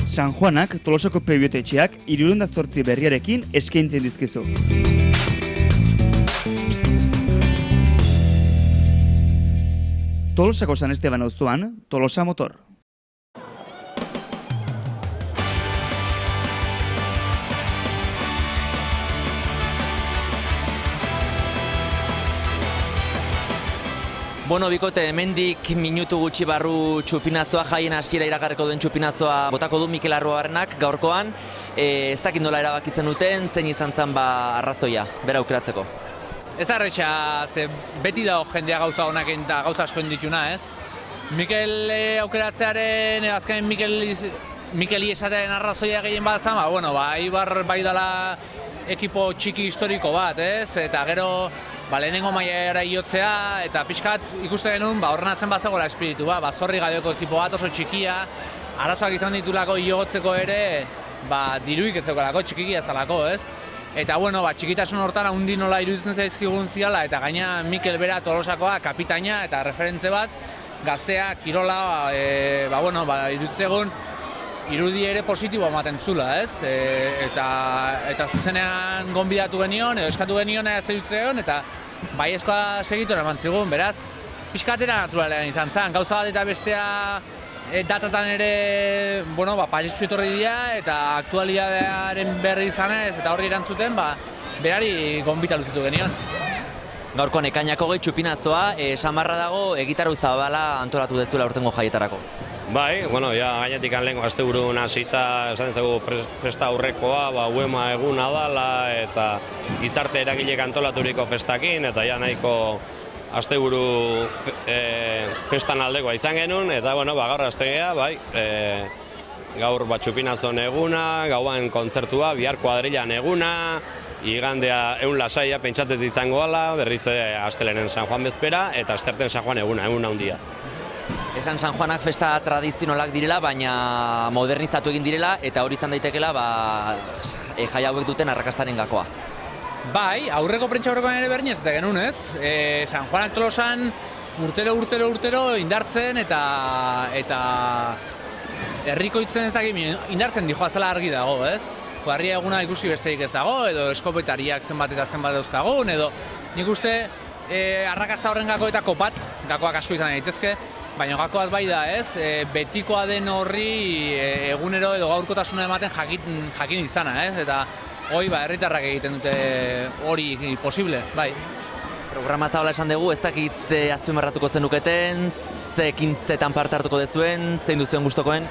San Juanak Tolosako pebiotetxeak 308 berriarekin eskaintzen dizkizu. Tolosako San Esteban auzoan, Tolosa Motor. Bueno, bikote, hemendik minutu gutxi barru txupinazoa, jaien hasiera iragarriko duen txupinazoa botako du Mikel Arruabarrenak gaurkoan. Ez dakit nola erabakitzen duten, zein izan zen arrazoia, bera aukeratzeko. Ez arretxa, ze beti dago jendea gauza honak eta gauza asko dituna, ez? Mikel aukeratzearen, azken Mikeli esatearen arrazoia gehien bat zen, Eibar bai dela ekipo txiki historiko bat, ez? Eta gero, lehenengo mailara iotzea, eta pixkat ikusten genuen, horrenatzen bazegoela espiritu, zorri gabeko ekipo bat oso txikia, arazoak izan ditulako iotzeko ere, diruik ez zegoelako, txikikia zalako, ez? Eta, txikitasun hortan haundi nola iruditzen zaizkigun ziala, eta gaina Mikel bera Tolosakoa, kapitaina eta referentze bat, gaztea, kirola, iruditzen irudi ere positiboa ematen zula, ez? Eta zuzenean gonbidatu genion, edo eskatu genion zerutzen, eta baiezkoa segitu eman zigun, beraz, pixkatera naturalean izan zen, gauza bat eta bestea datatan ere, paretsu etorri dira, eta aktualidadearen berri izanez, eta horri erantzuten, berari gonbita luzitu genion. Gaurkoan ekainak 20 txupinazoa, samarra dago egitarau zabala antolatu dezuela urtengo jaietarako. Bai, gainetik lehenko asteburun hasita esan zego festa aurrekoa, UEMA eguna dala eta gizarte eragilek antolaturiko festakin, eta nahiko asteburu festan aldekoa izan genuen, eta gaur astegea, gaur txupinazon eguna, gauan kontzertua, bihar kuadrilan eguna, igandea egun lasaia pentsatet izango ala, berriz astelenen San Juan bezpera, eta asterten San Juan eguna handia. Esan San Juanak festa tradizionalak direla, baina modernizatu egin direla, eta hori izan daitekela jai hauek duten arrakastaren gakoa. Bai, aurreko prentsa aurrekoan ere berdin ez eta genuen, ez? San Juanak Tolosan urtero indartzen eta herrikoitzen ez dakit indartzen dijoa zela argi dago, ez? Kuadria eguna ikusi besterik ez dago, edo eskopetariak zenbat eta zenbat dauzkagun, edo nik uste arrakasta horren gako eta gakoak asko izan daitezke, baina gakoaz bai da, ez? Betikoa den horri egunero edo gaurkotasuna ematen jakin izana, ez? Eta hoi herritarrak egiten dute hori posible, bai. Programa zabala esan dugu, ez dakit azpimarratuko zenuketen, ze ekintzetan parte hartuko dezuen, zein duzuen gustokoen?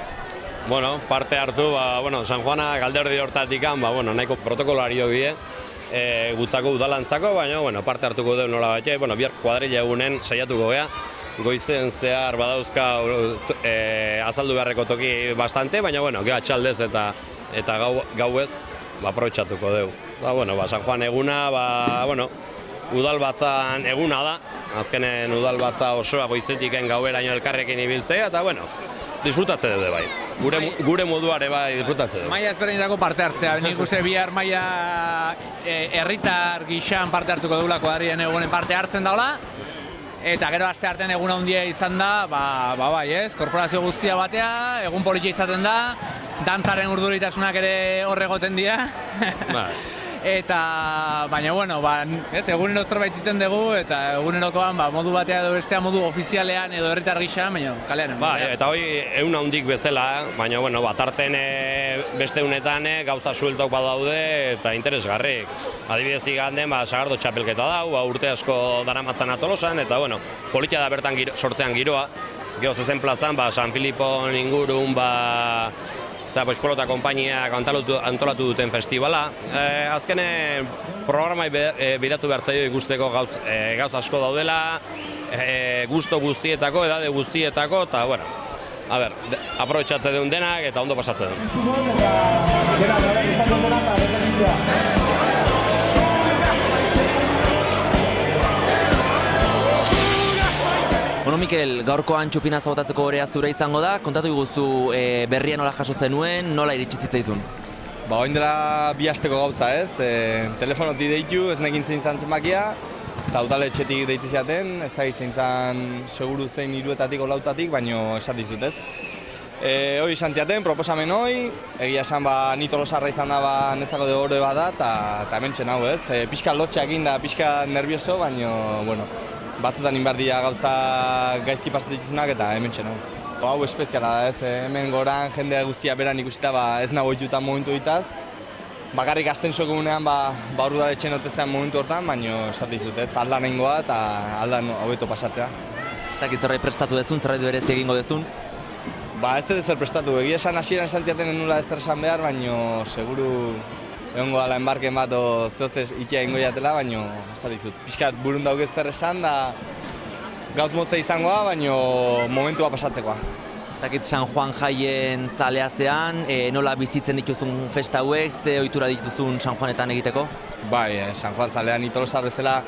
Parte hartu, San Juana galderdi hortatik nahiko protokolario die, gutzako udalantzako, baina parte hartuko dugu nola batxe, bihar kuadrilla egunen saiatuko gea, goizen zehar badauzka azaldu beharreko toki bastante, baina geha txaldez eta gauez aprobetxatuko dugu. San Juan eguna, udalbatzan eguna da, azkenen udalbatza osoa goizetiken gaueraino elkarrekin ibiltzea, eta disfrutatze dute bai. Gure moduare bai disfrutatze dute. Maia ezberdinetako parte hartzea, nik uste bihar maia herritar gixan parte hartuko dugula kuadrien egunen parte hartzen daula, eta gero aste artean eguna handia izan da, bai ez, korporazio guztia batea, egun politia izaten da, dantzaren urduritasunak ere horregoten dira. Eta, baina, egunero zerbait iten dugu, eta egunerokoan modu batea edo bestea modu ofizialean edo herritar gixan, baina kalean. Eta hoi egun handik bezala, baina, tarten beste unetan gauza sueltok badaude eta interesgarrik. Adibidez iganden, sagardo txapelketa dau, urte asko daramatzan Tolosan, eta, politia da bertan sortzean giroa. Gero zezen plazan, San Filipon ingurun, Polota konpainiak antolatu duten festivala. Azkene programai bidatu behartzaio ikusteko gauz asko daudela, gusto guztietako, edade guztietako, eta, aprobetxatze duen denak eta ondo pasatze duen. Mikel, gaurkoan txupinazo botatzeko orea zure izango da, kontatu iguzu berria nola jaso zenuen, nola iritsi zitzaizun? Oin dela 2 asteko gauza, ez? Telefonotik deitu, ez nekin zein zan zenbakia, eta udaletxetik deitzi ziaten, ez da zein zan seguru zein 3etatik o 4etatik, baino esat dizut, ez? Hoi izan ziaten, proposamen hoi, egia esan ni Tolosarra izan da netzako degore bat da, eta hemen txen hau ez. Pixka lotxeak da, pixka nervioso, baina, bueno, batzutan inbardia gauza gaizki pasatzen eta hemen txen hau. Hau espeziala da ez, hemen goran jende guztia beran ikusita ez nago itutan momentu ditaz. Bakarrik azten sokunean hor udaletxen otezean momentu hortan, baina esate dizut ez, aldan egingoa eta aldan hobeto pasatzea. Ez dakit zerbait prestatu dezun, zerbait berezi egingo dezun? Ez dut ezer prestatu, egia esan hasieran esan ziaten nula ezer esan behar, baina seguru egongo ala enbarken bat zehoz itea egingo jatela, baina esate dizut. Piskat burun dauk ezer esan da gauz motza izangoa, baina momentua pasatzekoa. Ez dakit San Juan jaien zaleazean, nola bizitzen dituzun festa hauek, ze ohitura dituzun San Juanetan egiteko? Bai, San Juan zalean Tolosar bezala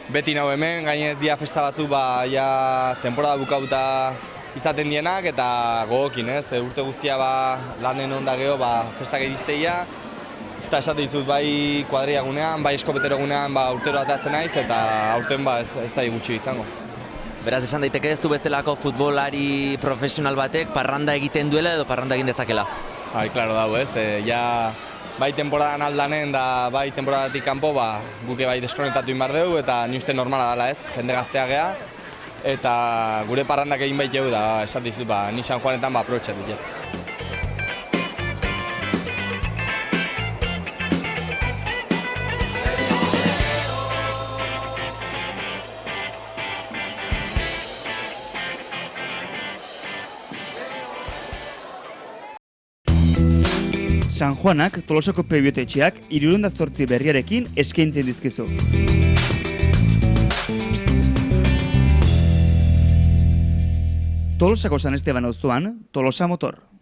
beti nau hemen, gainez dia festa batzu ja temporada bukauta izaten dienak eta gogokin, ez? Urte guztia lanen onda geho festak iristeia. Eta esate dizut bai kuadriagunean, bai eskopeterogunean urtero atatzen naiz eta aurten ez da gutxi izango. Beraz, esan daiteke ez du bestelako futbolari profesional batek parranda egiten duela edo parranda egin dezakela? Bai, klaro dago ez, bai temporadan aldanen da bai temporadatik kanpo guke bai deskonektatu inbar dugu eta ni uste normala dela ez, jende gaztea gea. Eta gure parrandak egin baitegu da, esat dizut, ni San Juanetan aprobetxatu dut. San Juanak Tolosako Pebiotetxeak 308 berriarekin eskaintzen dizkizu. Tolosako San Esteban auzoan, Tolosa Motor.